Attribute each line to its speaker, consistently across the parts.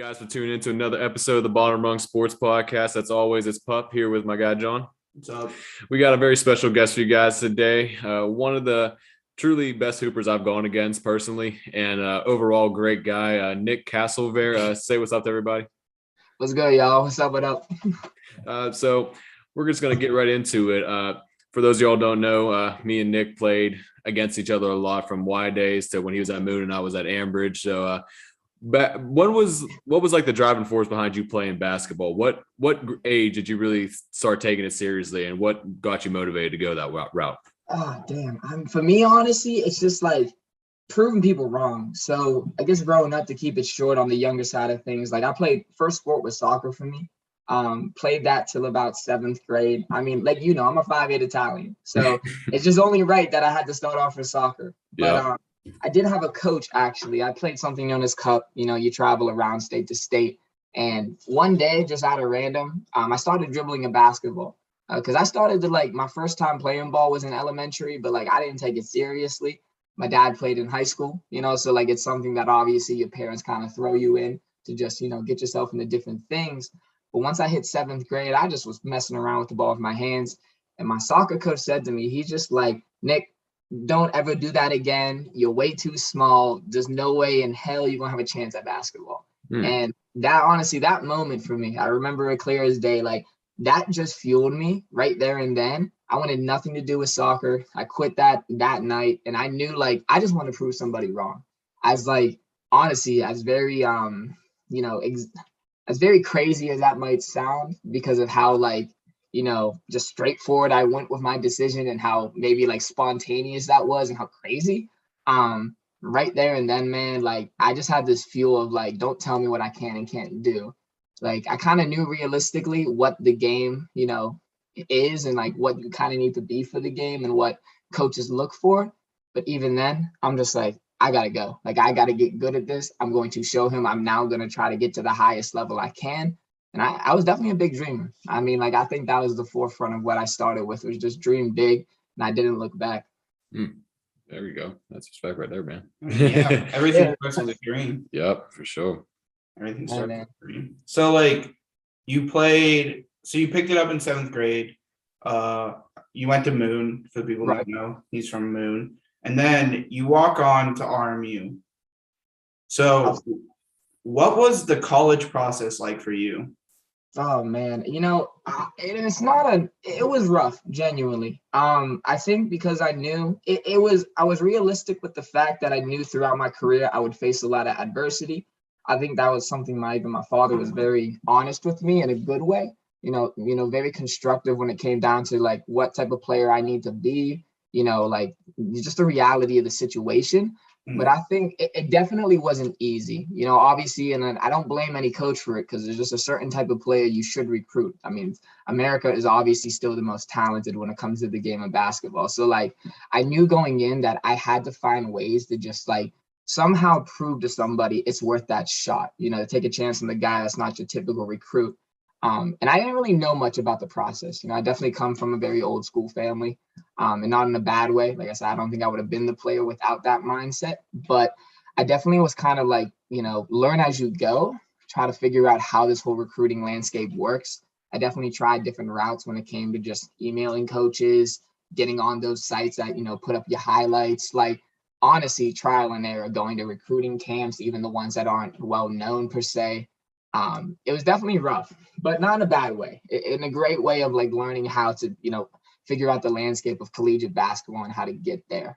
Speaker 1: guys for tuning in to another episode of the Bottom Rung Sports Podcast. As always, it's Pup here with my guy, John.
Speaker 2: What's up?
Speaker 1: We got a very special guest for you guys today. One of the truly best hoopers I've gone against personally, and overall great guy, Nick Castelveter. Say what's up to everybody.
Speaker 3: What's good, y'all? What's up? What up?
Speaker 1: So we're just going to get right into it. For those of y'all who don't know, me and Nick played against each other a lot from Y days to when he was at Moon and I was at Ambridge. So what was like the driving force behind you playing basketball? What age did you really start taking it seriously, and what got you motivated to go that route?
Speaker 3: Oh, damn. For me, honestly, it's just like proving people wrong. So I guess growing up, to keep it short on the younger side of things, like I played, first sport was soccer for me. Played that till about 7th grade. I mean, like, I'm a 5'8" Italian. So it's just only right that I had to start off with soccer. But I did have a coach, actually. I played something known as Cup. You travel around state to state. And one day, just out of random, I started dribbling a basketball. Because I started to, my first time playing ball was in elementary, but, I didn't take it seriously. My dad played in high school, so, it's something that obviously your parents kind of throw you in to just, get yourself into different things. But once I hit 7th grade, I just was messing around with the ball with my hands. And my soccer coach said to me, he's just like, Nick, don't ever do that again. You're way too small. There's no way in hell you're going to have a chance at basketball. And that, honestly, that moment for me, I remember it clear as day. That just fueled me right there and then. I wanted nothing to do with soccer. I quit that night. And I knew, I just want to prove somebody wrong. As honestly, as very, as very crazy as that might sound, because of how just straightforward I went with my decision and how maybe spontaneous that was and how crazy. Right there and then, man, I just had this fuel of don't tell me what I can and can't do. I kind of knew realistically what the game, is and what you kind of need to be for the game and what coaches look for. But even then, I'm just I got to go. I got to get good at this. I'm going to show him I'm now going to try to get to the highest level I can. And I was definitely a big dreamer. I mean, I think that was the forefront of what I started with, was just dream big, and I didn't look back.
Speaker 1: There we go. That's respect right there, man.
Speaker 2: Yeah, everything starts with a dream.
Speaker 1: Yep, for sure.
Speaker 2: Everything starts with a dream. So, you played, so you picked it up in 7th grade. You went to Moon, for the people that know. He's from Moon. And then you walk on to RMU. So what was the college process like for you?
Speaker 3: Oh, man. It was rough, genuinely. I think because I knew I was realistic with the fact that I knew throughout my career I would face a lot of adversity. I think that was something my father was very honest with me in a good way, very constructive when it came down to what type of player I need to be, just the reality of the situation. But I think it definitely wasn't easy, obviously, and I don't blame any coach for it, because there's just a certain type of player you should recruit. I mean, America is obviously still the most talented when it comes to the game of basketball. So I knew going in that I had to find ways to just somehow prove to somebody it's worth that shot, to take a chance on the guy that's not your typical recruit. And I didn't really know much about the process. I definitely come from a very old school family, and not in a bad way. Like I said, I don't think I would have been the player without that mindset, but I definitely was kind of learn as you go, try to figure out how this whole recruiting landscape works. I definitely tried different routes when it came to just emailing coaches, getting on those sites that, put up your highlights, honestly, trial and error, going to recruiting camps, even the ones that aren't well known per se. It was definitely rough, but not in a bad way, in a great way of learning how to, figure out the landscape of collegiate basketball and how to get there.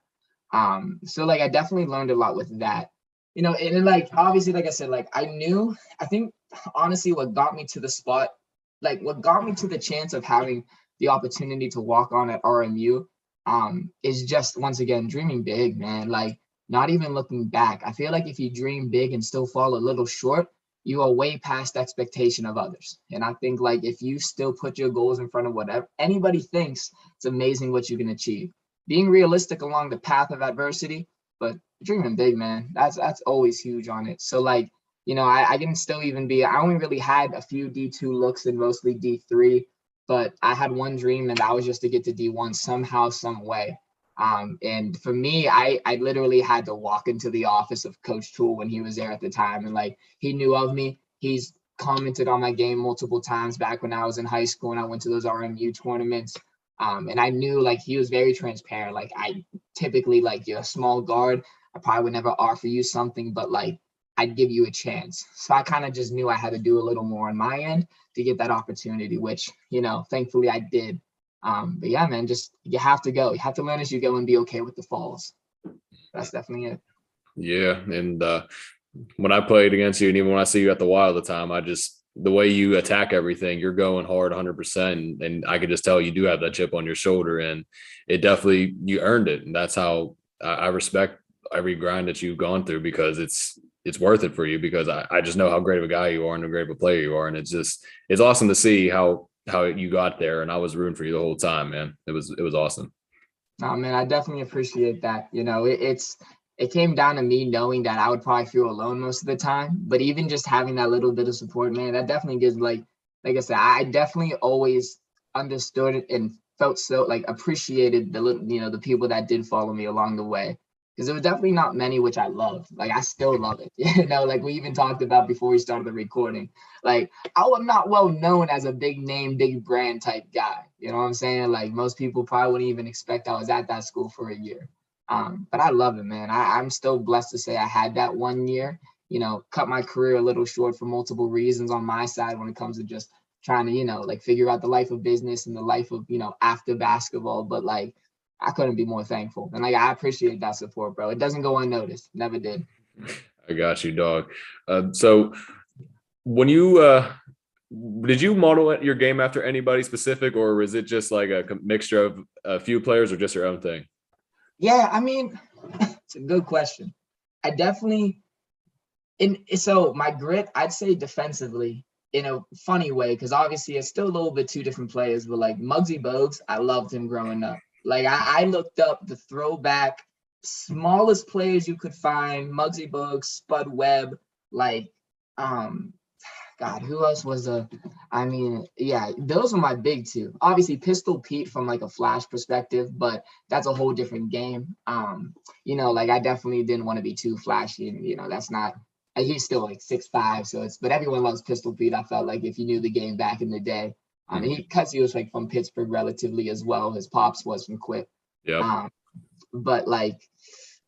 Speaker 3: So I definitely learned a lot with that, and obviously, like I said, I think honestly, what got me to the spot, what got me to the chance of having the opportunity to walk on at RMU, is just, once again, dreaming big, man. Not even looking back. I feel if you dream big and still fall a little short, you are way past expectation of others. And I think if you still put your goals in front of whatever anybody thinks, it's amazing what you can achieve. Being realistic along the path of adversity, but dreaming big, man, that's always huge on it. So I can still even I only really had a few D2 looks and mostly D3, but I had one dream, and that was just to get to D1 somehow, some way. And for me, I literally had to walk into the office of Coach Toole when he was there at the time. And he knew of me. He's commented on my game multiple times back when I was in high school and I went to those RMU tournaments. And I knew like he was very transparent. Like I typically like you're a small guard. I probably would never offer you something, but like I'd give you a chance. So I kind of just knew I had to do a little more on my end to get that opportunity, which, you know, thankfully I did. But yeah, man, just you have to go. You have to learn as you go and be okay with the falls. That's definitely it.
Speaker 1: Yeah, and when I played against you, and even when I see you at the Y all the time, the way you attack everything, you're going hard 100%, and I could just tell you do have that chip on your shoulder, and it definitely you earned it, and that's how I respect every grind that you've gone through because it's worth it for you because I just know how great of a guy you are and how great of a player you are, and it's awesome to see how you got there, and I was rooting for you the whole time, man. It was awesome.
Speaker 3: No, man, I definitely appreciate that. You know, it came down to me knowing that I would probably feel alone most of the time, but even just having that little bit of support, man, that definitely gives like I said, I definitely always understood it and felt so like appreciated the little, you know, the people that did follow me along the way. Because there were definitely not many, which I loved. Like I still love it. You know, like we even talked about before we started the recording. Like I was not well known as a big name, big brand type guy. You know what I'm saying? Like most people probably wouldn't even expect I was at that school for a year. But I love it, man. I'm still blessed to say I had that 1 year, you know, cut my career a little short for multiple reasons on my side when it comes to just trying to, you know, like figure out the life of business and the life of, you know, after basketball. But like, I couldn't be more thankful. And like, I appreciate that support, bro. It doesn't go unnoticed. Never did.
Speaker 1: I got you, dog. So when you, did you model your game after anybody specific, or was it just like a mixture of a few players or just your own thing?
Speaker 3: Yeah, I mean, it's a good question. I definitely, so my grit, I'd say defensively in a funny way, because obviously it's still a little bit two different players, but like Muggsy Bogues, I loved him growing up. Like I looked up the throwback smallest players you could find, Muggsy Bogues, Spud Webb, like God, who else was I mean, yeah, those were my big two. Obviously, Pistol Pete from like a flash perspective, but that's a whole different game. You know, like I definitely didn't want to be too flashy, and you know, that's not. He's still like 6'5", so it's. But everyone loves Pistol Pete. I felt like if you knew the game back in the day, he was like from Pittsburgh relatively as well. His pops was from Quip.
Speaker 1: Yeah.
Speaker 3: But like.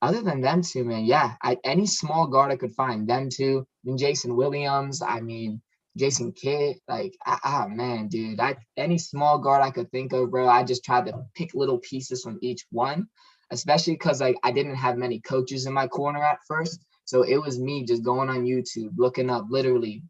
Speaker 3: Other than them two, man, yeah, any small guard I could find, them two, and Jason Williams, I mean, Jason Kidd, like, man, dude, any small guard I could think of, bro, I just tried to pick little pieces from each one, especially because, like, I didn't have many coaches in my corner at first, so it was me just going on YouTube, looking up literally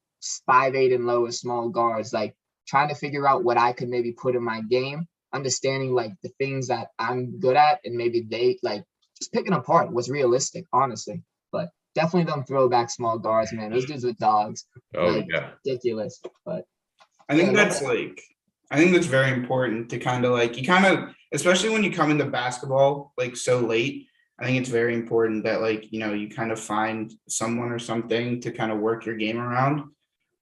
Speaker 3: 5'8" and lower small guards, like, trying to figure out what I could maybe put in my game, understanding, like, the things that I'm good at, and maybe they, like, just picking apart what's realistic, honestly. But definitely them throwback small guards, man. Those dudes with dogs.
Speaker 1: Oh,
Speaker 3: like,
Speaker 1: yeah.
Speaker 3: ridiculous. But
Speaker 2: I think that's very important to kind of especially when you come into basketball like so late. I think it's very important that like, you know, you kind of find someone or something to kind of work your game around,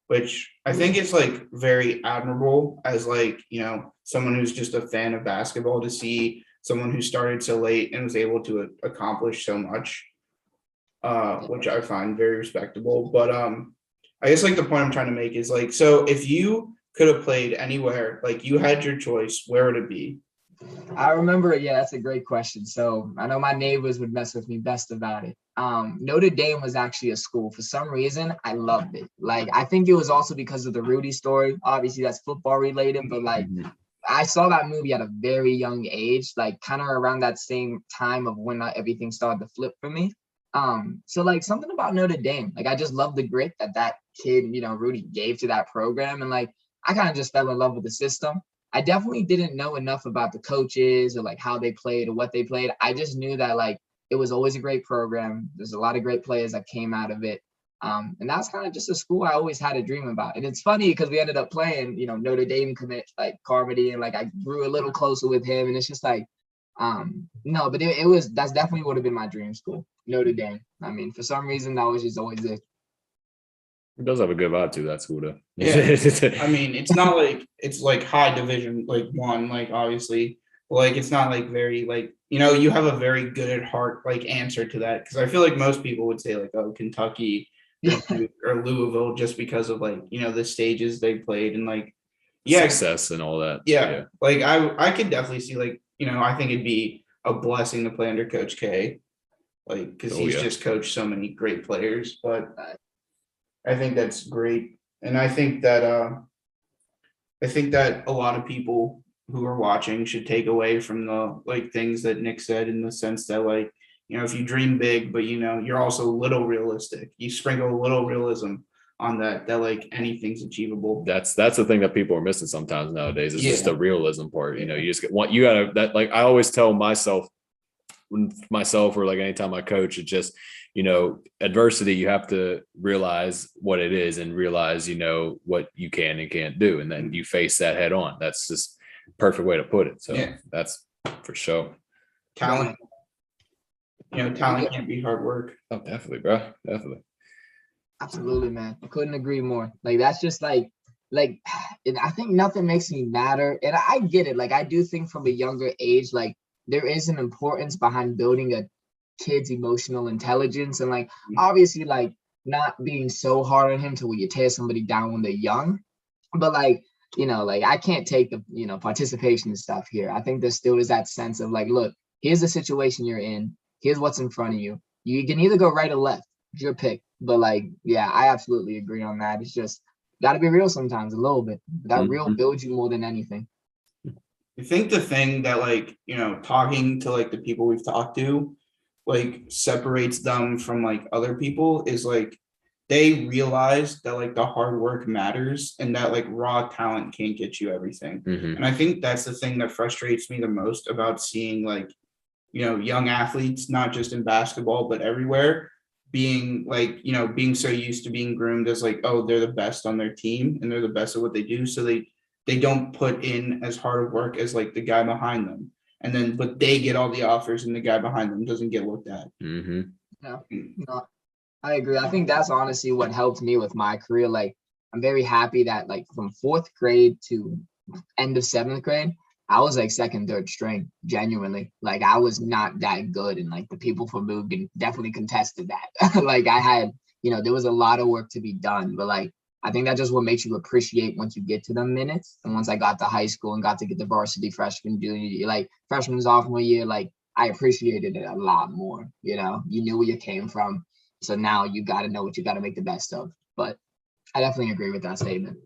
Speaker 2: which I think is like very admirable as like, you know, someone who's just a fan of basketball to see someone who started so late and was able to accomplish so much, which I find very respectable. But I guess like the point I'm trying to make is like, so if you could have played anywhere, like you had your choice, where would it be?
Speaker 3: I remember, yeah, that's a great question. So I know my neighbors would mess with me best about it. Notre Dame was actually a school. For some reason, I loved it. Like, I think it was also because of the Rudy story. Obviously, that's football related, but like, I saw that movie at a very young age, like kind of around that same time of when everything started to flip for me. So like something about Notre Dame, like I just love the grit that kid, you know, Rudy gave to that program. And like, I kind of just fell in love with the system. I definitely didn't know enough about the coaches or like how they played or what they played. I just knew that like, it was always a great program. There's a lot of great players that came out of it. And that's kind of just a school I always had a dream about. And it's funny because we ended up playing, you know, Notre Dame commit like Carmody, and like I grew a little closer with him. And it's just like, no, but that's definitely would have been my dream school, Notre Dame. I mean, for some reason that was just always it.
Speaker 1: It does have a good vibe to that school, though.
Speaker 2: Yeah, I mean, it's not like it's like high division, like one, like obviously, like it's not like very like, you know, you have a very good at heart like answer to that, because I feel like most people would say like, oh, Kentucky,
Speaker 3: Yeah.
Speaker 2: or Louisville just because of like, the stages they played and like, yeah,
Speaker 1: Success and all that.
Speaker 2: yeah. Like I could definitely see like, I think it'd be a blessing to play under Coach K, like because he's just coached so many great players. But I think that's great, and I think that a lot of people who are watching should take away from the like things that Nick said in the sense that like, if you dream big, but you're also a little realistic. You sprinkle a little realism on that like anything's achievable.
Speaker 1: That's the thing that people are missing sometimes nowadays. It's just the realism part.
Speaker 2: Yeah.
Speaker 1: You just you gotta that like I always tell myself or like anytime I coach, it's just, adversity, you have to realize what it is and realize, what you can and can't do. And then you face that head on. That's just perfect way to put it. So that's for sure.
Speaker 2: Talent. Talent can't be hard work.
Speaker 1: Oh, definitely, bro. Definitely.
Speaker 3: Absolutely, man. I couldn't agree more. Like, that's just like, and I think nothing makes me madder. And I get it. Like, I do think from a younger age, like, there is an importance behind building a kid's emotional intelligence. And like, obviously, like, not being so hard on him to where you tear somebody down when they're young. But like, like, I can't take the, participation and stuff here. I think there still is that sense of like, look, here's the situation you're in. Here's what's in front of you. You can either go right or left. It's your pick. But like, yeah, I absolutely agree on that. It's just got to be real sometimes, a little bit. That real builds you more than anything.
Speaker 2: I think the thing that like, talking to like the people we've talked to, like separates them from like other people is like they realize that like the hard work matters and that like raw talent can't get you everything. And I think that's the thing that frustrates me the most about seeing like, young athletes, not just in basketball, but everywhere, being like, being so used to being groomed as like, oh, they're the best on their team and they're the best at what they do. So they don't put in as hard of work as like the guy behind them. And then, but they get all the offers and the guy behind them doesn't get looked at.
Speaker 3: No, I agree. I think that's honestly what helped me with my career. Like, I'm very happy that like from 4th grade to end of 7th grade, I was like 2nd, 3rd string, genuinely. Like, I was not that good. And like the people from Moog definitely contested that. Like, I had, there was a lot of work to be done. But like, I think that's just what makes you appreciate once you get to the minutes. And once I got to high school and got to get the varsity freshman, junior year, like freshman, sophomore year, like I appreciated it a lot more. You knew where you came from. So now you got to know what you got to make the best of. But I definitely agree with that statement.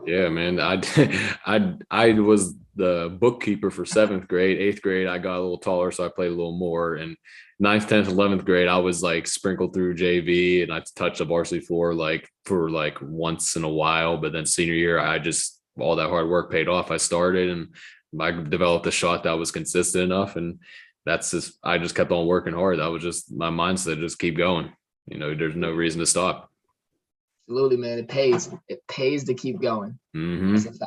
Speaker 1: Yeah, man. I was the bookkeeper for 7th grade. 8th grade, I got a little taller, so I played a little more. And 9th, 10th, 11th grade, I was like sprinkled through JV, and I touched the varsity floor like for like once in a while. But then senior year, all that hard work paid off. I started and I developed a shot that was consistent enough, and I just kept on working hard. That was just my mindset. Just keep going. There's no reason to stop.
Speaker 3: Absolutely, man. It pays. It pays to keep going. That's a fact.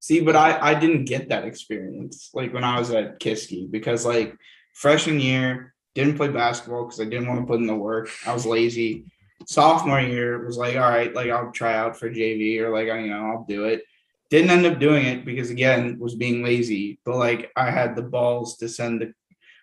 Speaker 2: See, but I didn't get that experience like when I was at Kiski because like freshman year, didn't play basketball because I didn't want to put in the work. I was lazy. Sophomore year was like, all right, like I'll try out for JV or like, I'll do it. Didn't end up doing it because again, was being lazy. But like I had the balls to send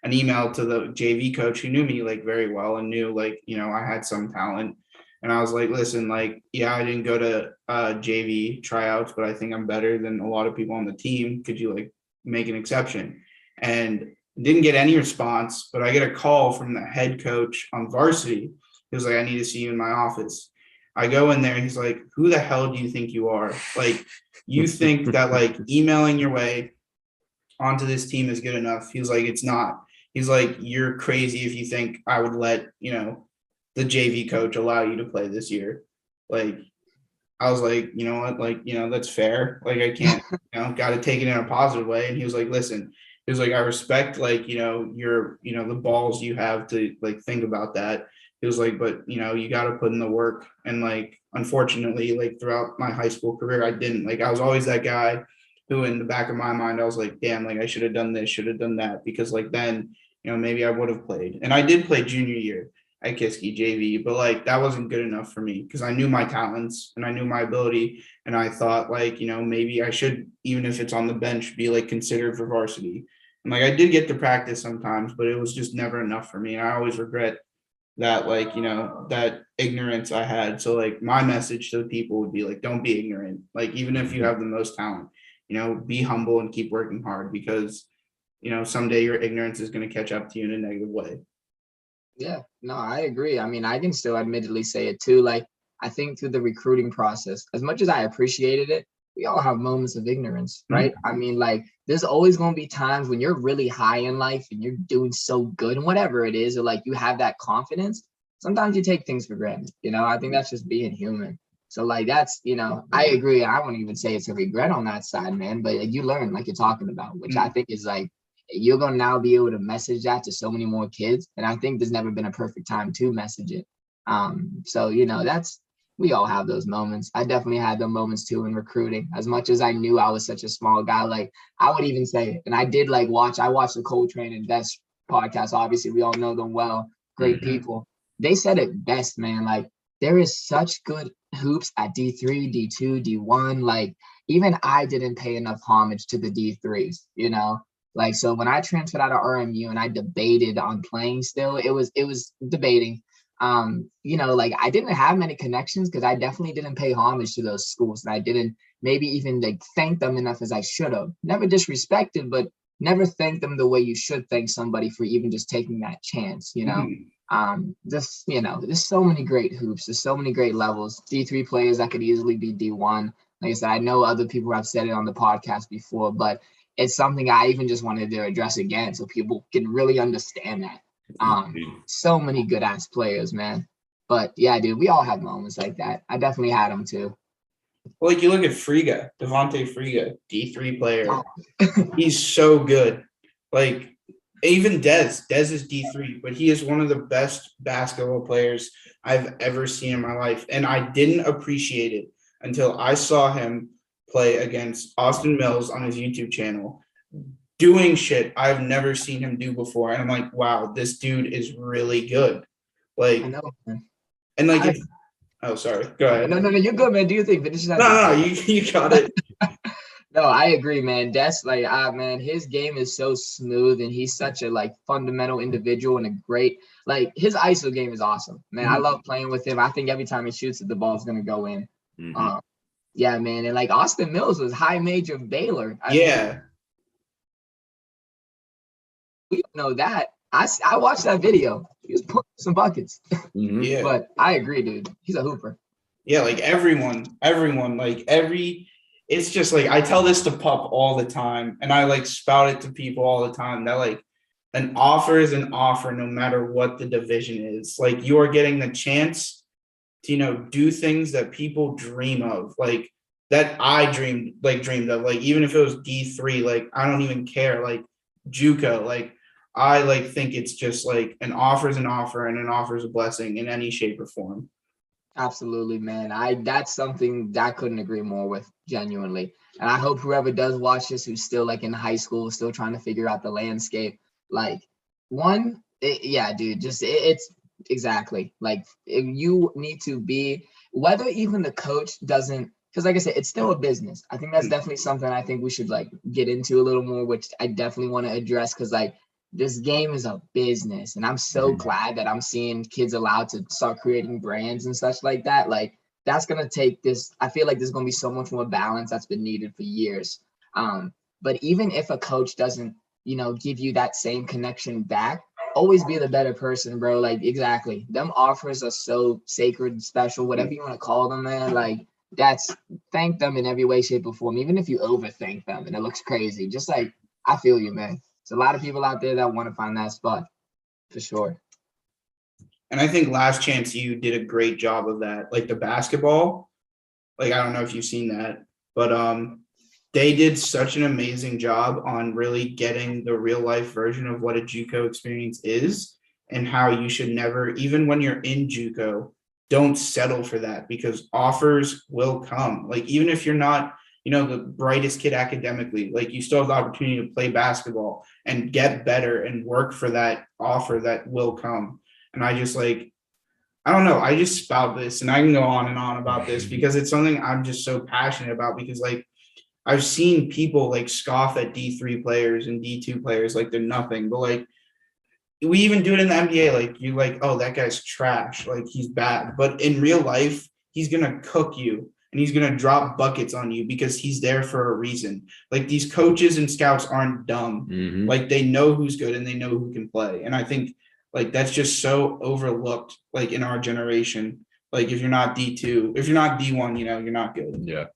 Speaker 2: an email to the JV coach who knew me like very well and knew like, I had some talent. And I was like, listen, like, yeah, I didn't go to JV tryouts, but I think I'm better than a lot of people on the team. Could you like make an exception? And didn't get any response, but I get a call from the head coach on varsity. He was like, I need to see you in my office. I go in there and he's like, who the hell do you think you are? Like, you think that like emailing your way onto this team is good enough? He was like, it's not. He's like, you're crazy if you think I would let, the JV coach allow you to play this year. Like, I was like, you know what, like, that's fair. Like, I can't, got to take it in a positive way. And he was like, listen, he was like, I respect, like, your, the balls you have to like, think about that. He was like, but, you got to put in the work. And like, unfortunately, like throughout my high school career, I didn't. Like, I was always that guy who in the back of my mind, I was like, damn, like I should have done this, should have done that. Because like, then, maybe I would have played. And I did play junior year at Kiski JV, but like that wasn't good enough for me because I knew my talents and I knew my ability. And I thought like, maybe I should, even if it's on the bench, be like considered for varsity. And like I did get to practice sometimes, but it was just never enough for me. And I always regret that like, that ignorance I had. So like my message to the people would be like, don't be ignorant. Like, even if you have the most talent, be humble and keep working hard, because, someday your ignorance is going to catch up to you in a negative way.
Speaker 3: Yeah, no, I agree. I mean, I can still admittedly say it too. Like, I think through the recruiting process, as much as I appreciated it, we all have moments of ignorance, right? I mean, like, there's always going to be times when you're really high in life and you're doing so good and whatever it is, or like you have that confidence. Sometimes you take things for granted, I think that's just being human. So like that's, I agree. I wouldn't even say it's a regret on that side, man, but like, you learn like you're talking about, which I think is like, you're going to now be able to message that to so many more kids. And I think there's never been a perfect time to message it. So, we all have those moments. I definitely had the moments too in recruiting. As much as I knew I was such a small guy, like I would even say it. And I did I watched the Coltrane and Best podcast. Obviously, we all know them well. Great people. They said it best, man. Like, there is such good hoops at D3, D2, D1. Like, even I didn't pay enough homage to the D3s, Like, so when I transferred out of RMU and I debated on playing still, it was debating. Like I didn't have many connections because I definitely didn't pay homage to those schools. And I didn't maybe even like thank them enough as I should have. Never disrespected, but never thank them the way you should thank somebody for even just taking that chance, there's so many great hoops, there's so many great levels. D3 players that could easily be D1. Like I said, I know other people have said it on the podcast before, but it's something I even just wanted to address again so people can really understand that. So many good ass players, man. But yeah, dude, we all have moments like that. I definitely had them too.
Speaker 2: Well, like you look at Friga, Devontae Friga, D3 player. He's so good. Like, even Dez is D3, but he is one of the best basketball players I've ever seen in my life. And I didn't appreciate it until I saw him play against Austin Mills on his YouTube channel, doing shit I've never seen him do before. And I'm like, wow, this dude is really good. Like,
Speaker 3: I know, man.
Speaker 2: And like, sorry, go ahead.
Speaker 3: No, you're good, man. Do you think?
Speaker 2: No, you got it.
Speaker 3: No, I agree, man. That's like, man, his game is so smooth and he's such a like fundamental individual and a great, like his ISO game is awesome, man. I love playing with him. I think every time he shoots it, the ball's going to go in. Yeah, man. And like Austin Mills was high major Baylor. I mean, we don't know that. I watched that video. He was putting some buckets.
Speaker 2: Yeah.
Speaker 3: But I agree, dude. He's a hooper.
Speaker 2: Yeah, like everyone, like it's just like, I tell this to Pup all the time, and I like spout it to people all the time that like an offer is an offer no matter what the division is. Like, you are getting the chance to, do things that people dream of, like that I dreamed of, like even if it was D3, like I don't even care, like JUCO, like I like think it's just like an offer is an offer and an offer is a blessing in any shape or form.
Speaker 3: Absolutely, man. That's something that I couldn't agree more with, genuinely. And I hope whoever does watch this, who's still like in high school, still trying to figure out the landscape, like dude, it's exactly like if you need to be, whether even the coach doesn't, because like I said, it's still a business. I think that's definitely something I think we should like get into a little more, which I definitely want to address, because like this game is a business, and I'm so glad that I'm seeing kids allowed to start creating brands and such like that. Like that's going to take this. I feel like there's going to be so much more balance that's been needed for years. But even if a coach doesn't, give you that same connection back, always be the better person, bro. Like, exactly. Them offers are so sacred, special, whatever you want to call them, man. Like, thank them in every way, shape, or form, even if you overthink them and it looks crazy. Just like, I feel you, man. There's a lot of people out there that want to find that spot, for sure.
Speaker 2: And I think Last Chance U did a great job of that. Like the basketball, like I don't know if you've seen that, but they did such an amazing job on really getting the real life version of what a JUCO experience is, and how you should never, even when you're in JUCO, don't settle for that, because offers will come. Like, even if you're not, the brightest kid academically, like you still have the opportunity to play basketball and get better and work for that offer that will come. And I just like, I don't know, I just spout this, and I can go on and on about this because it's something I'm just so passionate about, because like I've seen people like scoff at D3 players and D2 players like they're nothing, but like we even do it in the NBA. Like you like, oh, that guy's trash. Like he's bad. But in real life, he's gonna cook you and he's gonna drop buckets on you because he's there for a reason. Like these coaches and scouts aren't dumb.
Speaker 1: Mhm.
Speaker 2: Like they know who's good and they know who can play. And I think like that's just so overlooked, like in our generation. Like if you're not D2, if you're not D1, you're not good.
Speaker 1: Yeah.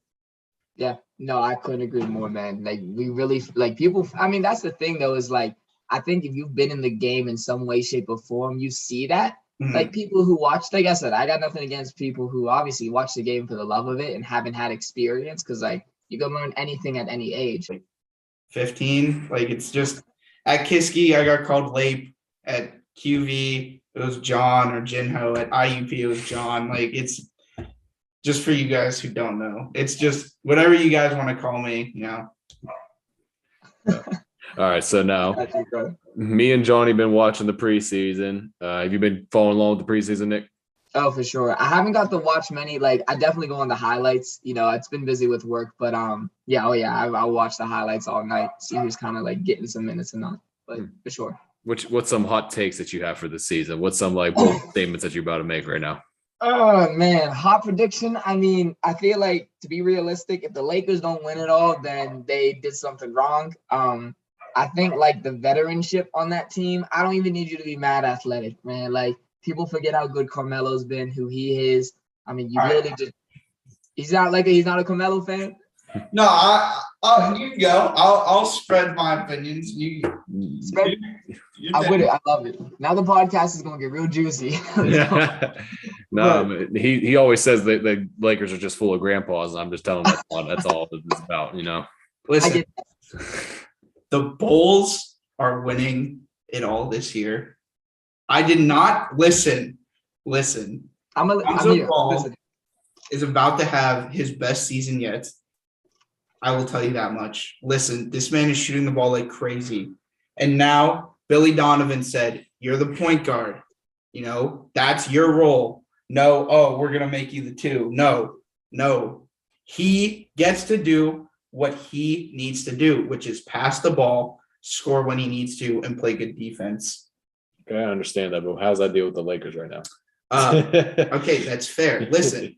Speaker 3: Yeah, no, I couldn't agree more, man. Like we really like people. I mean, that's the thing though, is like I think if you've been in the game in some way, shape, or form, you see that.
Speaker 2: Mhm.
Speaker 3: Like people who watch, like I said, I got nothing against people who obviously watch the game for the love of it and haven't had experience, because like you can learn anything at any age.
Speaker 2: 15. Like it's just at Kiski, I got called Lape. At QV, it was John, or Jinho. At IUP, it was John. Like it's just for you guys who don't know. It's just whatever you guys want to call me,
Speaker 1: All right. So now me and Johnny been watching the preseason. Have you been following along with the preseason, Nick?
Speaker 3: Oh, for sure. I haven't got to watch many. Like I definitely go on the highlights. It's been busy with work, but yeah, I'll watch the highlights all night, see who's kind of like getting some minutes and not. But for sure.
Speaker 1: What's some hot takes that you have for this season? What's some like bold statements that you're about to make right now?
Speaker 3: Oh man, hot prediction. I mean, I feel like, to be realistic, if the Lakers don't win it all, then they did something wrong. I think like the veteranship on that team, I don't even need you to be mad athletic, man. Like people forget how good Carmelo's been, who he is. I mean, you really just he's not a Carmelo fan.
Speaker 2: No, you can go. I'll spread my opinions.
Speaker 3: Spread. I'm with it. I love it. Now the podcast is gonna get real juicy.
Speaker 1: No, he always says that the Lakers are just full of grandpas, and I'm just telling him that's all it's about,
Speaker 2: Listen, the Bulls are winning it all this year. I did not listen.
Speaker 3: I'm here. Listen.
Speaker 2: Is about to have his best season yet. I will tell you that much. Listen, this man is shooting the ball like crazy. And now Billy Donovan said, you're the point guard. That's your role. No, we're going to make you the 2. No. He gets to do what he needs to do, which is pass the ball, score when he needs to, and play good defense.
Speaker 1: Okay, I understand that, but how's that deal with the Lakers right now?
Speaker 2: Okay, that's fair. Listen.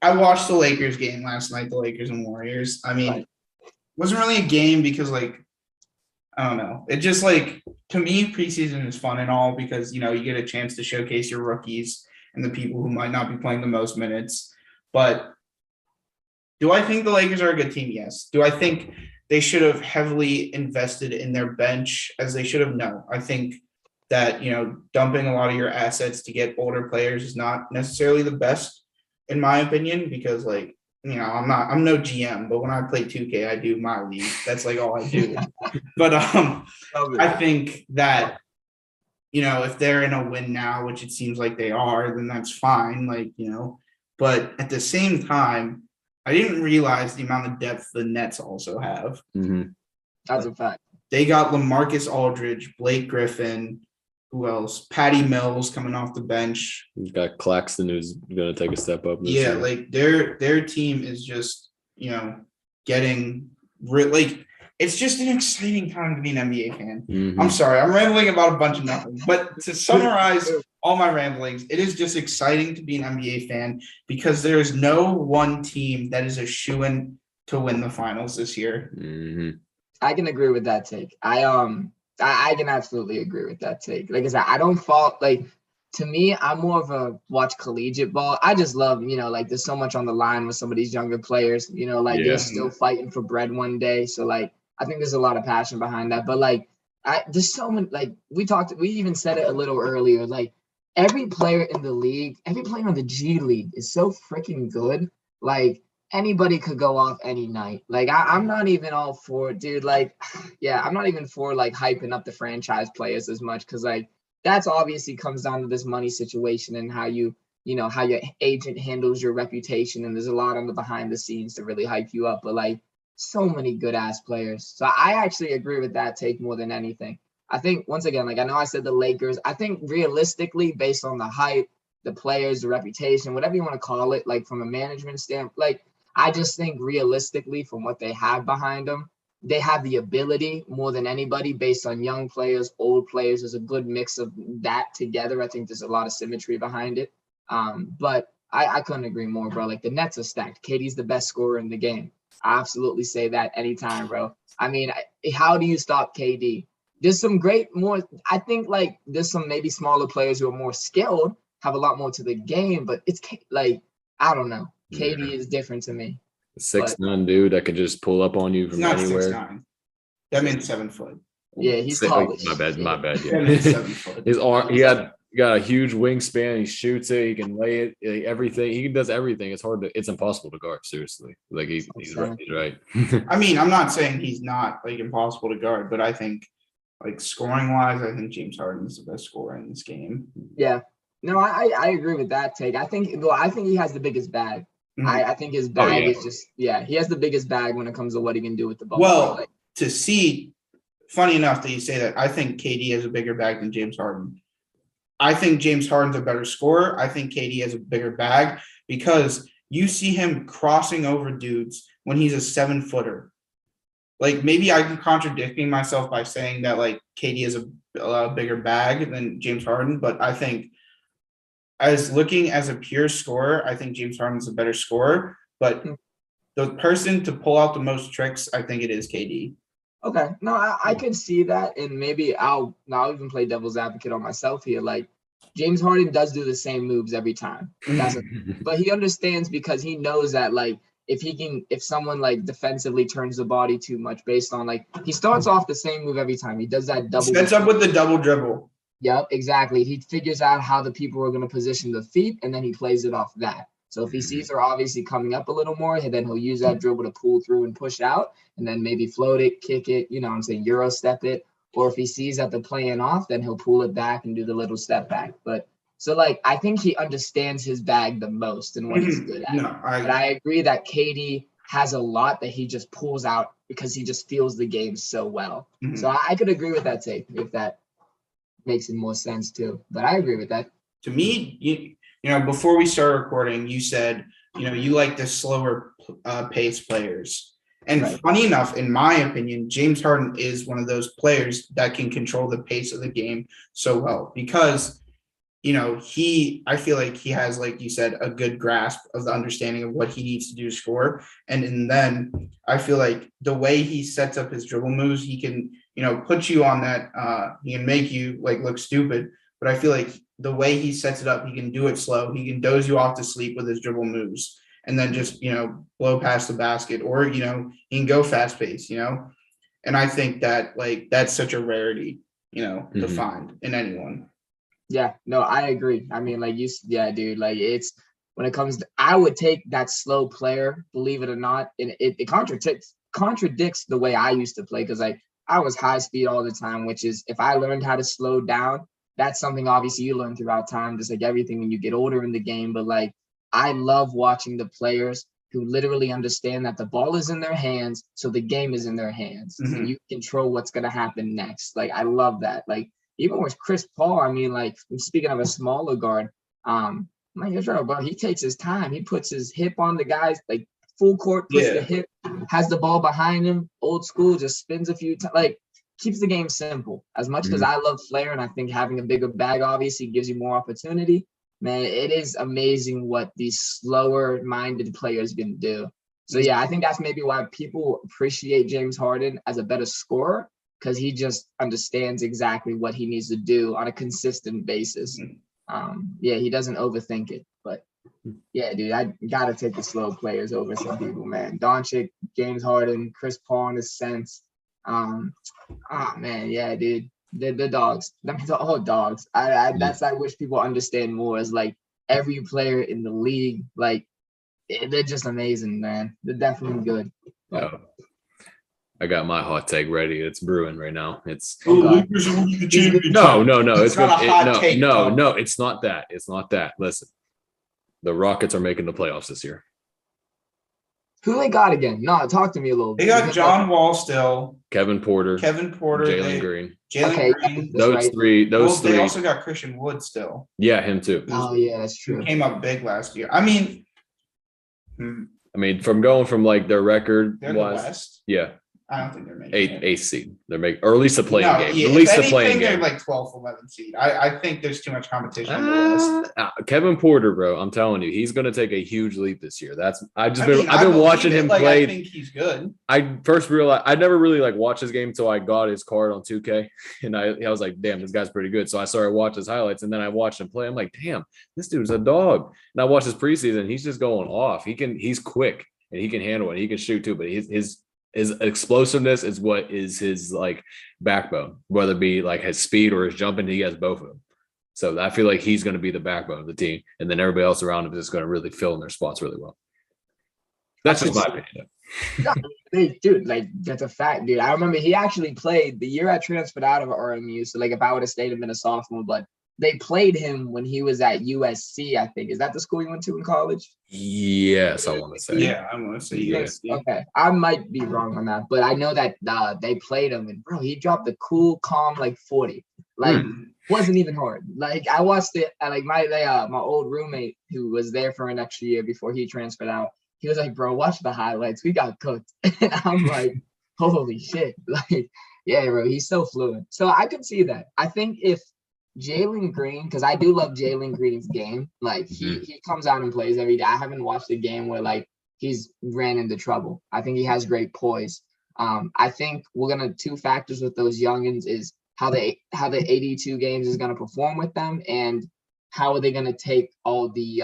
Speaker 2: I watched the Lakers game last night, the Lakers and Warriors. I mean, it wasn't really a game because, like, I don't know. It just, like, to me, preseason is fun and all because, you get a chance to showcase your rookies and the people who might not be playing the most minutes. But do I think the Lakers are a good team? Yes. Do I think they should have heavily invested in their bench as they should have? No. I think that, dumping a lot of your assets to get older players is not necessarily the best, in my opinion, because like, I'm no GM, but when I play 2K, I do my league. That's like all I do. But I think that, if they're in a win now, which it seems like they are, then that's fine. Like, but at the same time, I didn't realize the amount of depth the Nets also have.
Speaker 1: Mm-hmm.
Speaker 3: That's a fact.
Speaker 2: They got LaMarcus Aldridge, Blake Griffin, who else? Patty Mills coming off the bench.
Speaker 1: You've got Claxton, who's going to take a step up.
Speaker 2: Yeah, like their team is just, getting like it's just an exciting time to be an NBA fan.
Speaker 1: Mm-hmm.
Speaker 2: I'm sorry, I'm rambling about a bunch of nothing. But to summarize all my ramblings, it is just exciting to be an NBA fan because there is no one team that is a shoo-in to win the finals this year.
Speaker 1: Mm-hmm.
Speaker 3: I can agree with that take. I can absolutely agree with that take. Like I said, I don't fault, like, to me, I'm more of a watch collegiate ball. I just love, like there's so much on the line with some of these younger players, they're still fighting for bread one day. So like, I think there's a lot of passion behind that. But like, there's so many, like we even said it a little earlier, like every player in the league, every player in the G League is so freaking good. Like, anybody could go off any night. Like I'm not even all for, dude. Like, yeah, I'm not even for like hyping up the franchise players as much because like that's obviously comes down to this money situation and how how your agent handles your reputation. And there's a lot on the behind the scenes to really hype you up. But like so many good ass players. So I actually agree with that take more than anything. I think once again, like I know I said the Lakers. I think realistically, based on the hype, the players, the reputation, whatever you want to call it, like from a management standpoint, like. I just think realistically from what they have behind them, they have the ability more than anybody based on young players, old players. There's a good mix of that together. I think there's a lot of symmetry behind it. But I couldn't agree more, bro. Like the Nets are stacked. KD's the best scorer in the game. I absolutely say that anytime, bro. I mean, how do you stop KD? There's some I think like there's some maybe smaller players who are more skilled, have a lot more to the game, but it's like, I don't know. KD is different to me.
Speaker 1: 6'9" dude that could just pull up on you from
Speaker 2: Not
Speaker 1: anywhere.
Speaker 2: 6'9". That means 7 foot.
Speaker 3: Yeah, he's
Speaker 1: Six-
Speaker 3: tall.
Speaker 1: My bad.
Speaker 2: That means 7 foot.
Speaker 1: His arm, he got a huge wingspan. He shoots it. He can lay it. Everything. He does everything. It's impossible to guard. Seriously, like he's right. He's right.
Speaker 2: I mean, I'm not saying he's not like impossible to guard, but I think like scoring wise, I think James Harden is the best scorer in this game.
Speaker 3: Yeah. No, I agree with that take. I think he has the biggest bag.
Speaker 2: Mhm.
Speaker 3: I think his bag is just, he has the biggest bag when it comes to what he can do with the ball.
Speaker 2: Well,
Speaker 3: Like,
Speaker 2: to see, funny enough that you say that, I think KD has a bigger bag than James Harden. I think James Harden's a better scorer. I think KD has a bigger bag because you see him crossing over dudes when he's a 7-footer. Like maybe I'm contradicting myself by saying that like KD has a bigger bag than James Harden, but I think looking as a pure scorer, I think James Harden's a better scorer. But the person to pull out the most tricks, I think it is KD.
Speaker 3: okay. No, I could see that. And maybe I'll even play devil's advocate on myself here. Like James Harden does do the same moves every time. But he understands because he knows that like if someone like defensively turns the body too much based on like he starts off the same move every time. He does that double.
Speaker 2: Sets up with the double dribble.
Speaker 3: Yep, exactly. He figures out how the people are going to position the feet, and then he plays it off that. So if he sees her obviously coming up a little more, then he'll use that dribble to pull through and push out, and then maybe float it, kick it, Euro step it. Or if he sees that they're playing off, then he'll pull it back and do the little step back. But so like I think he understands his bag the most and what he's good at. But I agree that KD has a lot that he just pulls out because he just feels the game so well.
Speaker 2: Mhm.
Speaker 3: So I could agree with that take if that makes it more sense too. But I agree with that.
Speaker 2: To me, before we started recording, you said, you like the slower pace players. And
Speaker 3: Right.
Speaker 2: Funny enough, in my opinion, James Harden is one of those players that can control the pace of the game so well because, I feel like he has, like you said, a good grasp of the understanding of what he needs to do to score. And then I feel like the way he sets up his dribble moves, he can, put you on that, he can make you like look stupid. But I feel like the way he sets it up, he can do it slow. He can doze you off to sleep with his dribble moves and then just, blow past the basket or, he can go fast pace, And I think that like, that's such a rarity, to find in anyone.
Speaker 3: Yeah, no, I agree. I mean, like dude, like it's when it comes to, I would take that slow player, believe it or not, and it contradicts the way I used to play because I was high speed all the time, which is if I learned how to slow down, that's something obviously you learn throughout time, just like everything when you get older in the game. But like, I love watching the players who literally understand that the ball is in their hands, so the game is in their hands.
Speaker 2: Mhm.
Speaker 3: And you control what's going to happen next. Like, I love that. Like, even with Chris Paul, I mean, like, speaking of a smaller guard, like, bro, he takes his time. He puts his hip on the guys, like, full court, puts the hip, has the ball behind him, old school, just spins a few times. Like, keeps the game simple. As much as I love flair, and I think having a bigger bag obviously gives you more opportunity, man, it is amazing what these slower-minded players can do. So, yeah, I think that's maybe why people appreciate James Harden as a better scorer, because he just understands exactly what he needs to do on a consistent basis. He doesn't overthink it. But, yeah, dude, I got to take the slow players over some people, man. Doncic, James Harden, Chris Paul in a sense. Man, yeah, dude. The dogs. They're all dogs. I wish people understand more is like every player in the league, like they're just amazing, man. They're definitely good.
Speaker 1: Yeah. I got my hot take ready. It's brewing right now. It's
Speaker 2: no.
Speaker 1: It's
Speaker 2: It's not a hot take,
Speaker 1: no, it's not that. It's not that. Listen, the Rockets are making the playoffs this year.
Speaker 3: Who they got again? No, talk to me a little bit.
Speaker 2: They got John Wall still,
Speaker 1: Kevin Porter,
Speaker 2: Jalen
Speaker 1: Green.
Speaker 2: Green.
Speaker 1: Those three.
Speaker 2: They also got Christian Wood still.
Speaker 1: Yeah, him too.
Speaker 3: Oh yeah, that's true.
Speaker 2: He came up big last year. I mean,
Speaker 1: from going from like their record
Speaker 2: they're the
Speaker 1: was
Speaker 2: West.
Speaker 1: yeah.
Speaker 2: I don't think they're making
Speaker 1: eighth seed. They're making, or at least a playing game.
Speaker 2: Yeah,
Speaker 1: At least
Speaker 2: if
Speaker 1: a playing
Speaker 2: anything,
Speaker 1: game.
Speaker 2: they're like 12th, 11th seed. I think there's too much competition on the West.
Speaker 1: Kevin Porter, bro, I'm telling you, he's going to take a huge leap this year. I've
Speaker 2: I
Speaker 1: been watching him play.
Speaker 2: I think he's good.
Speaker 1: I first realized I never really like watched his game until I got his card on 2K, and I was like, damn, this guy's pretty good. So I started watching his highlights, and then I watched him play. I'm like, damn, this dude's a dog. And I watched his preseason. He's just going off. He's quick and he can handle it. He can shoot too, but his explosiveness is what is his like backbone, whether it be like his speed or his jumping. He has both of them. So I feel like he's going to be the backbone of the team, and then everybody else around him is going to really fill in their spots really well. That's just my opinion.
Speaker 3: Dude, like that's a fact, dude. I remember he actually played the year I transferred out of RMU. So like if I would have stayed him in a sophomore, but they played him when he was at USC, I think. Is that the school you went to in college?
Speaker 1: Yes, I want to say.
Speaker 2: Yeah, I want to say yes.
Speaker 3: Okay, I might be wrong on that, but I know that they played him, and bro, he dropped a cool, calm like 40. Like wasn't even hard. Like I watched it. Like my old roommate who was there for an extra year before he transferred out. He was like, bro, watch the highlights. We got cooked. And I'm like, holy shit. Like, yeah, bro, he's so fluent. So I could see that. I think if Jalen Green, because I do love Jalen Green's game, like he comes out and plays every day. I haven't watched a game where like he's ran into trouble. I think he has great poise. I think we're gonna two factors with those youngins is how the 82 games is gonna perform with them, and how are they gonna take all the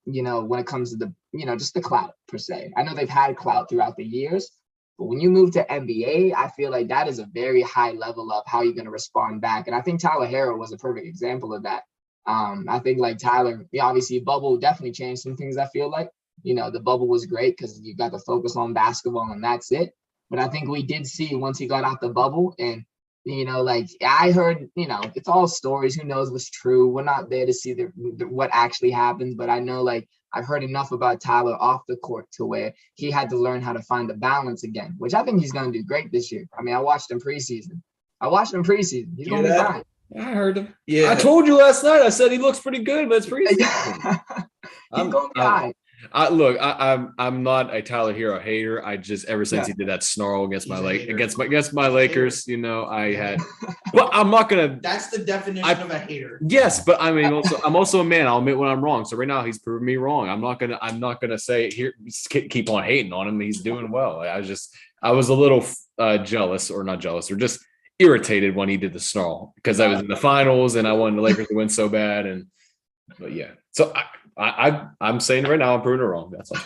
Speaker 3: when it comes to the just the clout per se. I know they've had clout throughout the years, but when you move to NBA, I feel like that is a very high level of how you're going to respond back. And I think Tyler Hero was a perfect example of that. I think like Tyler, obviously bubble definitely changed some things. I feel like, the bubble was great because you got to focus on basketball and that's it. But I think we did see once he got out the bubble and, like I heard, it's all stories. Who knows what's true? We're not there to see what actually happens. But I know like I've heard enough about Tyler off the court to where he had to learn how to find the balance again, which I think he's going to do great this year. I mean, I watched him preseason. He's going to be fine.
Speaker 1: I heard him.
Speaker 2: Yeah.
Speaker 1: I told you last night. I said he looks pretty good, but it's preseason.
Speaker 3: He's going to be fine.
Speaker 1: I'm not a Tyler Hero hater. I just ever since he did that snarl against my Lakers, I had. But I'm not gonna.
Speaker 2: That's the definition of a hater.
Speaker 1: Yes, but I mean, I'm also a man. I'll admit when I'm wrong. So right now he's proven me wrong. I'm not gonna say here. Keep on hating on him. He's doing well. I was a little jealous, or not jealous, or just irritated when he did the snarl because I was in the finals and I wanted the Lakers to win so bad. But yeah, so I'm saying right now I'm proving it wrong. That's all.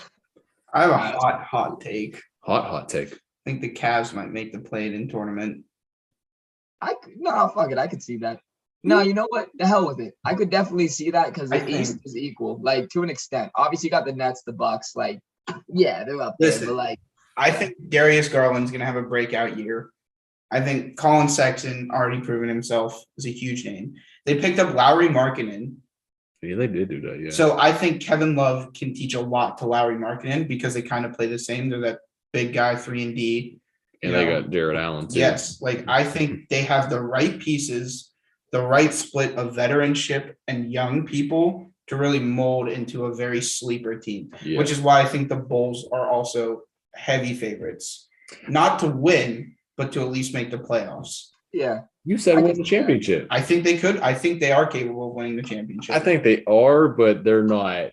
Speaker 2: I have a hot take.
Speaker 1: Hot take.
Speaker 2: I think the Cavs might make the play-in tournament.
Speaker 3: Fuck it. I could see that. No, you know what? The hell with it. I could definitely see that because the East is equal, like to an extent. Obviously, you got the Nets, the Bucks. Like, yeah, they're up there. But like,
Speaker 2: I think Darius Garland's gonna have a breakout year. I think Colin Sexton already proven himself as a huge name. They picked up Lauri Markkanen.
Speaker 1: Yeah, they did do that. Yeah.
Speaker 2: So I think Kevin Love can teach a lot to Lauri Markkanen because they kind of play the same. They're that big guy, 3-and-D.
Speaker 1: And they got Jared Allen too.
Speaker 2: Yes, like I think they have the right pieces, the right split of veteranship and young people to really mold into a very sleeper team, which is why I think the Bulls are also heavy favorites, not to win, but to at least make the playoffs.
Speaker 3: Yeah.
Speaker 1: You said win the championship.
Speaker 2: I think they could. I think they are capable of winning the championship.
Speaker 1: I think they are, but they're not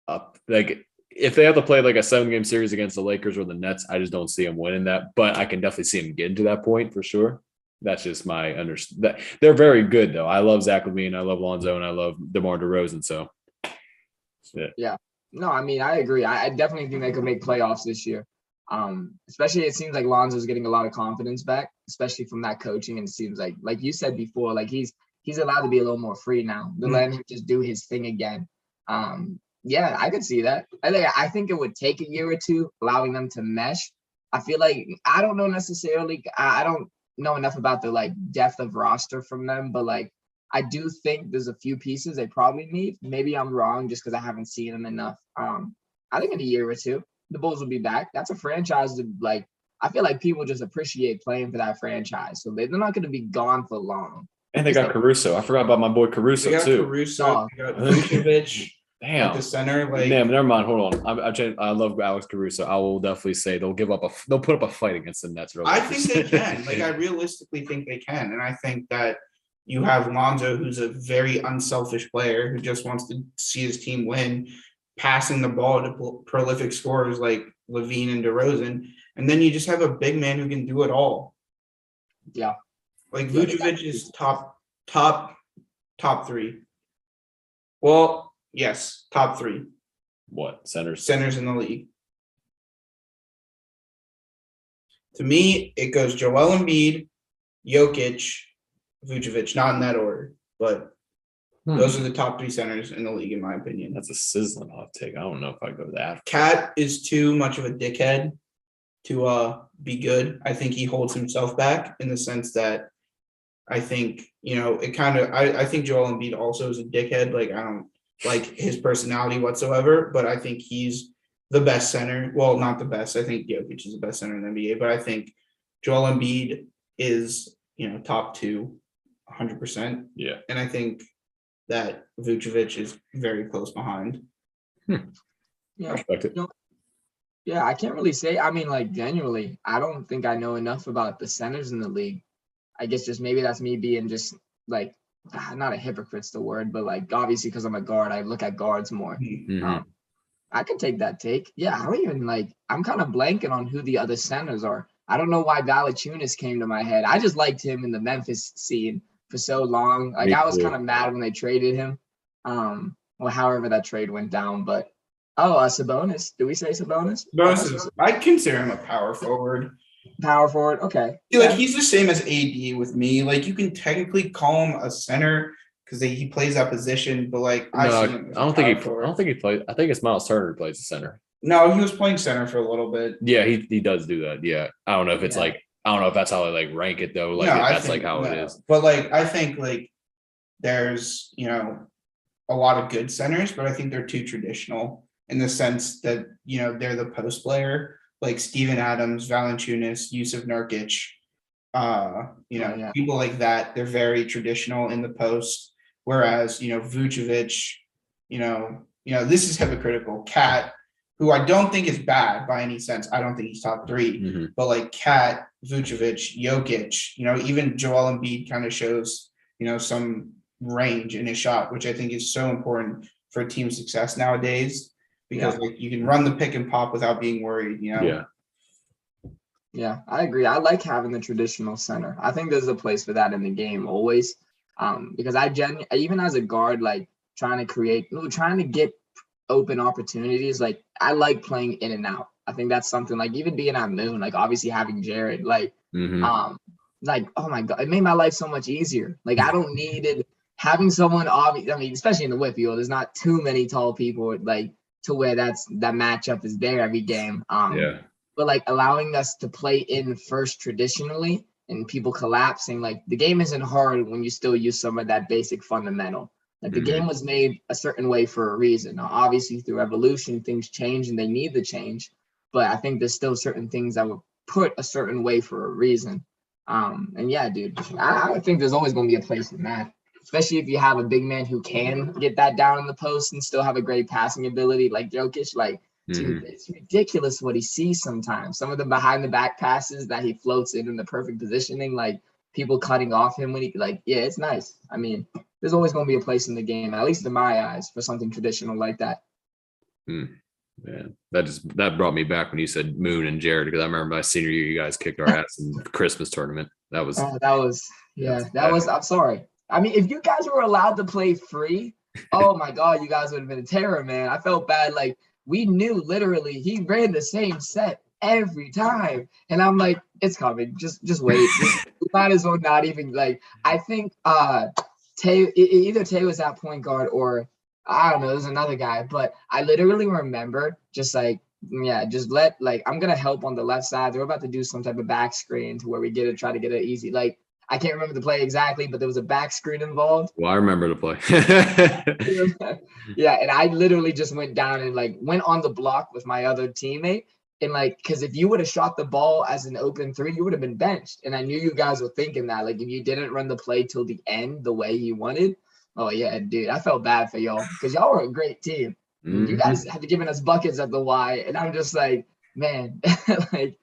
Speaker 1: up. Like if they have to play like a 7-game series against the Lakers or the Nets, I just don't see them winning that. But I can definitely see them getting to that point for sure. That's just my understanding. They're very good though. I love Zach LaVine, I love Lonzo, and I love DeMar DeRozan. So
Speaker 3: yeah. No, I mean I agree. I definitely think they could make playoffs this year. Especially it seems like Lonzo's getting a lot of confidence back, especially from that coaching. And it seems like you said before, like he's allowed to be a little more free now. They're letting him just do his thing again. Yeah, I could see that. I think it would take a year or two, allowing them to mesh. I feel like I don't know necessarily. I don't know enough about the like depth of roster from them, but like I do think there's a few pieces they probably need. Maybe I'm wrong just because I haven't seen them enough. I think in a year or two, the Bulls will be back. That's a franchise that like I feel like people just appreciate playing for that franchise, so they're not going to be gone for long.
Speaker 1: And they got Caruso. I forgot about my boy Caruso too.
Speaker 2: Caruso, they got Vucevic.
Speaker 1: Damn.
Speaker 2: at the center. Like,
Speaker 1: Damn, never mind. Hold on. I love Alex Caruso. I will definitely say they'll put up a fight against the Nets.
Speaker 2: I think they can. Like, I realistically think they can. And I think that you have Lonzo, who's a very unselfish player who just wants to see his team win, passing the ball to prolific scorers like Levine and DeRozan. And then you just have a big man who can do it all.
Speaker 3: Yeah.
Speaker 2: Like Vucevic is top 3. Well, yes, top 3
Speaker 1: What centers?
Speaker 2: centers in the league. To me, it goes Joel Embiid, Jokic, Vucevic, not in that order, but those are the top 3 centers in the league, in my opinion.
Speaker 1: That's a sizzling hot take. I don't know if I go that.
Speaker 2: Cat is too much of a dickhead to be good. I think he holds himself back in the sense that I think, it kind of, I think Joel Embiid also is a dickhead. Like, I don't like his personality whatsoever, but I think he's the best center. Well, not the best. I think Jokic is the best center in the NBA, but I think Joel Embiid is, top 2, 100%.
Speaker 1: Yeah.
Speaker 2: And I think that Vucevic is very close behind.
Speaker 3: Yeah. Yeah, I can't really say. I mean, like, genuinely, I don't think I know enough about the centers in the league. I guess just maybe that's me being just like, not a hypocrite's the word, but like, obviously, because I'm a guard, I look at guards more. I could take that take. Yeah, I don't even I'm kind of blanking on who the other centers are. I don't know why Valanciunas came to my head. I just liked him in the Memphis scene for so long. Like, I was kind of mad when they traded him. Well, however that trade went down, but Sabonis. Do we say Sabonis?
Speaker 2: Sabonis I consider him a power forward.
Speaker 3: Power forward, okay.
Speaker 2: He's the same as AD with me. Like, you can technically call him a center because he plays that position, but like,
Speaker 1: I don't think he plays. I think it's Miles Turner who plays the center.
Speaker 2: No, he was playing center for a little bit.
Speaker 1: Yeah, he does do that. Yeah, I don't know if it's I don't know if that's how they rank it though. Like, that's how it is.
Speaker 2: But like, I think like there's a lot of good centers, but I think they're too traditional in the sense that they're the post player, like Steven Adams, Valanciunas, Yusuf Nurkic, people like that. They're very traditional in the post, whereas Vucevic, this is hypocritical. Cat, who I don't think is bad by any sense. I don't think he's top 3, but like Cat, Vucevic, Jokic, even Joel Embiid kind of shows some range in his shot, which I think is so important for team success nowadays. Because like, you can run the pick and pop without being worried,
Speaker 3: Yeah, I agree. I like having the traditional center. I think there's a place for that in the game always. Because even as a guard, like trying to get open opportunities, like I like playing in and out. I think that's something like even being at Moon, like obviously having Jared, like oh my God, it made my life so much easier. Like I don't needed having someone especially in the whip field, there's not too many tall people like to where that matchup is there every game. But like allowing us to play in first traditionally and people collapsing, like the game isn't hard when you still use some of that basic fundamental. Like the game was made a certain way for a reason. Now, obviously through evolution, things change and they need the change. But I think there's still certain things that were put a certain way for a reason. And yeah, dude, I think there's always going to be a place in that. Especially if you have a big man who can get that down in the post and still have a great passing ability like Jokic. Like, dude, it's ridiculous what he sees sometimes. Some of the behind the back passes that he floats in the perfect positioning, like people cutting off him when it's nice. I mean, there's always going to be a place in the game, at least in my eyes, for something traditional like that.
Speaker 1: Man, that brought me back when you said Moon and Jared, because I remember my senior year, you guys kicked our ass in the Christmas tournament. I'm sorry. I mean, if you guys were allowed to play free, oh my God, you guys would have been a terror, man. I felt bad. Like, we knew literally he ran the same set every time. And I'm like, it's coming. Just wait. We might as well not even I think either Tay was at point guard or I don't know, there's another guy. But I literally remember just I'm gonna help on the left side. They're about to do some type of back screen to where we try to get it easy. I can't remember the play exactly, but there was a back screen involved. Well, I remember the play.
Speaker 3: Yeah, and I literally just went down and went on the block with my other teammate. And because if you would have shot the ball as an open 3, you would have been benched. And I knew you guys were thinking that, if you didn't run the play till the end the way you wanted, Oh yeah, dude. I felt bad for y'all because y'all were a great team. You guys had to giving us buckets at the Y, and I'm just like, man, like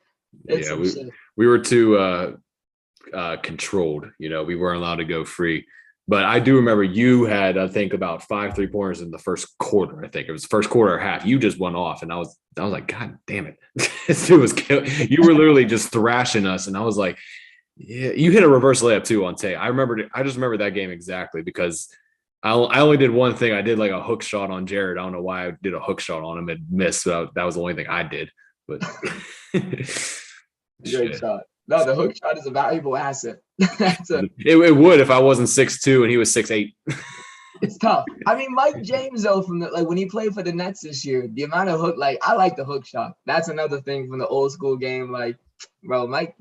Speaker 3: it's
Speaker 1: Yeah,
Speaker 3: some shit.
Speaker 1: we were too controlled. You know, we weren't allowed to go free. But I do remember you had, I think, about 5 3-pointers in the first quarter. I think it was first quarter or half. You just went off, and I was like, God damn it, this dude was you were literally just thrashing us, and I was like, yeah, you hit a reverse layup too on Tay. I just remember that game exactly because I only did one thing. I did like a hook shot on Jared. I don't know why I did a hook shot on him and missed. So that was the only thing I did. But
Speaker 3: Great shot. No, the hook shot is a valuable asset.
Speaker 1: It would if I wasn't 6'2" and he was 6'8".
Speaker 3: It's tough. I mean, Mike James though, from the when he played for the Nets this year, the amount of hook, like I like the hook shot. That's another thing from the old school game. Like, bro, Mike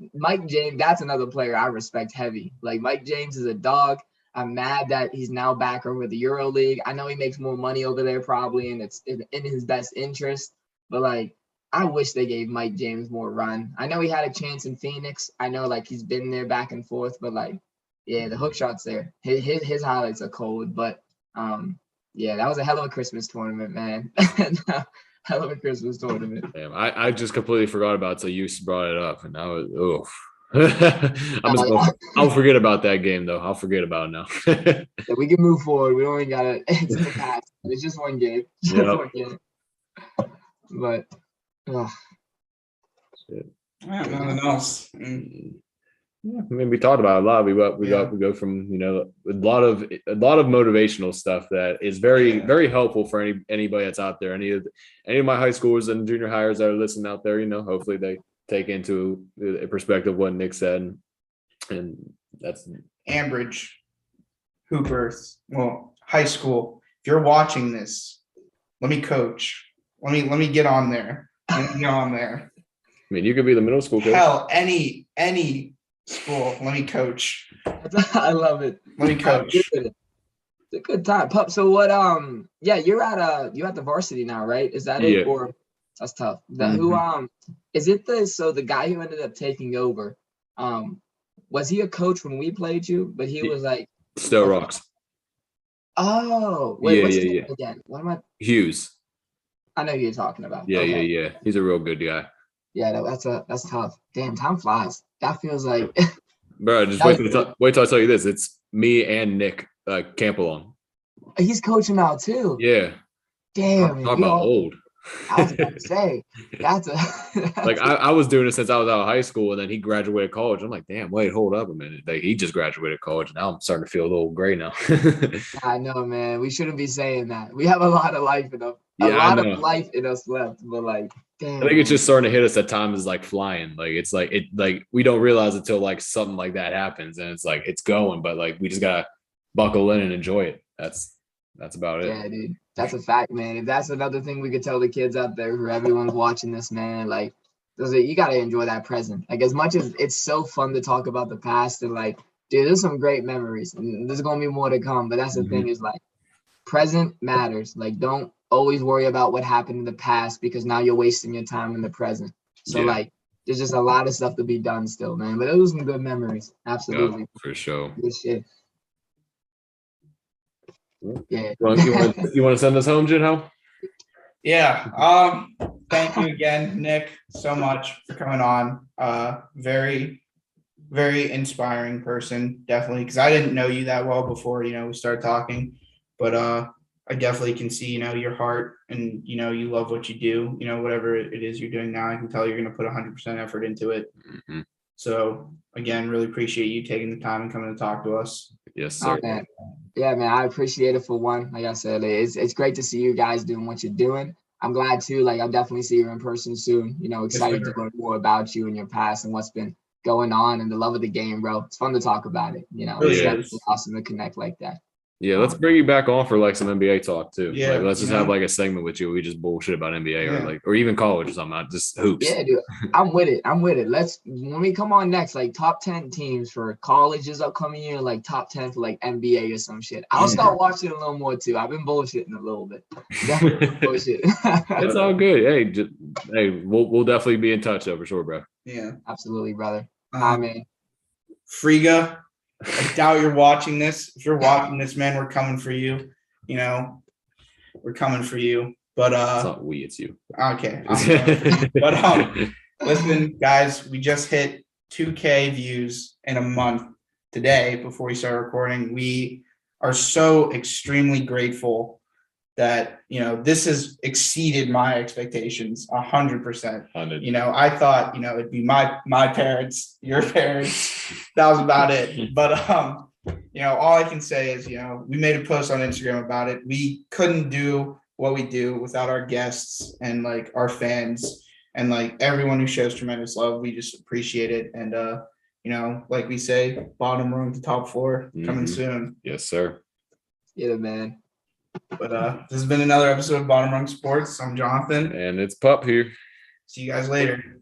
Speaker 3: James, that's another player I respect heavy. Like Mike James is a dog. I'm mad that he's now back over the Euro League. I know he makes more money over there probably, and it's in his best interest. But like, I wish they gave Mike James more run. I know he had a chance in Phoenix. I know like he's been there back and forth, but like, yeah, the hook shot's there. His highlights are cold, but yeah, that was a hell of a Christmas tournament, man. Hell of a Christmas tournament.
Speaker 1: Damn, I just completely forgot about it till you brought it up, and now I'll forget about that game though. I'll forget about it now.
Speaker 3: Yeah, we can move forward. We don't even gotta. It's in the past. It's just one game. One game. But
Speaker 2: nothing else.
Speaker 1: Yeah, I mean, we talked about it a lot. We go from, you know, a lot of motivational stuff that is very helpful for anybody that's out there. Any of my high schoolers and junior hires that are listening out there, you know, hopefully they take into a perspective what Nick said, and that's
Speaker 2: Ambridge, Hoopers, well, high school. If you're watching this, let me coach. Let me get on there. Let me get on there.
Speaker 1: I mean, you could be the middle school coach.
Speaker 2: Hell, any school. Let me coach.
Speaker 3: I love it.
Speaker 2: Let me coach.
Speaker 3: It's a good time, pup. So what? Yeah, you're at the varsity now, right? Is that it? Or that's tough. Who is it? The guy who ended up taking over, was he a coach when we played you? But he was like
Speaker 1: Stowe Rocks.
Speaker 3: Oh, wait, what's his name again? What am I?
Speaker 1: Hughes.
Speaker 3: I know who you're talking about.
Speaker 1: Yeah, okay. Yeah. He's a real good guy.
Speaker 3: Yeah, that's tough. Damn, time flies. That feels like.
Speaker 1: Bro, just wait till I tell you this. It's me and Nick Campbell.
Speaker 3: He's coaching now too.
Speaker 1: Yeah.
Speaker 3: Damn.
Speaker 1: Talk about old.
Speaker 3: I was about to say that's
Speaker 1: like I was doing it since I was out of high school, and then he graduated college. I'm like, damn, wait, hold up a minute. Like, he just graduated college. Now I'm starting to feel a little gray now.
Speaker 3: I know, man. We shouldn't be saying that. We have a lot of life in us. A lot of life in us left, but like, damn.
Speaker 1: I think it's just starting to hit us that time is like flying. Like it's like we don't realize until like something like that happens, and it's like it's going, but like we just gotta buckle in and enjoy it. That's about it.
Speaker 3: Yeah, dude. That's a fact, man. If that's another thing we could tell the kids out there, who everyone's watching this, man, like, you got to enjoy that present. Like, as much as it's so fun to talk about the past and like, dude, there's some great memories and there's going to be more to come. But that's the thing is like, present matters. Like, don't always worry about what happened in the past because now you're wasting your time in the present. So like, there's just a lot of stuff to be done still, man. But those are some good memories. Absolutely.
Speaker 1: Yeah, for sure.
Speaker 3: Good shit. Yeah.
Speaker 1: You want to send us home, Jinho?
Speaker 2: Yeah. Thank you again, Nick, so much for coming on. Very, very inspiring person, definitely. Because I didn't know you that well before, we started talking, but I definitely can see, your heart and, you love what you do, whatever it is you're doing now. I can tell you're going to put 100% effort into it. Mm-hmm. So again, really appreciate you taking the time and coming to talk to us.
Speaker 1: Yes, sir.
Speaker 3: Oh, man. Yeah, man, I appreciate it for one. Like I said, it's great to see you guys doing what you're doing. I'm glad too. Like, I'll definitely see you in person soon. Excited to learn more about you and your past and what's been going on and the love of the game, bro. It's fun to talk about it. It's definitely awesome to connect like that.
Speaker 1: Yeah, let's bring you back on for like some NBA talk too.
Speaker 2: Yeah,
Speaker 1: like, let's just have like a segment with you. We just bullshit about NBA or even college or something. Just hoops.
Speaker 3: Yeah, dude. I'm with it. When we come on next, like top 10 teams for colleges upcoming year, like top 10 for like NBA or some shit. I'll start watching a little more too. I've been bullshitting a little bit. Definitely bullshit.
Speaker 1: It's all good. Hey, we'll definitely be in touch though for sure, bro.
Speaker 2: Yeah,
Speaker 3: absolutely, brother. Hi, man.
Speaker 2: Friga, I doubt you're watching this. If you're watching this, man, we're coming for you. You know, we're coming for you. But
Speaker 1: It's not we, it's you.
Speaker 2: okay. But listen, guys, we just hit 2K views in a month today before we start recording. We are so extremely grateful that, you know, this has exceeded my expectations 100%. You know, I thought, you know, it'd be my parents, your parents. That was about it. But you know, all I can say is, you know, we made a post on Instagram about it. We couldn't do what we do without our guests and like our fans and like everyone who shows tremendous love. We just appreciate it. And you know, like we say, bottom rung to top floor coming soon.
Speaker 1: Yes, sir.
Speaker 3: Yeah, man.
Speaker 2: But this has been another episode of Bottom Rung Sports. I'm Jonathan.
Speaker 1: And it's Pup here.
Speaker 2: See you guys later.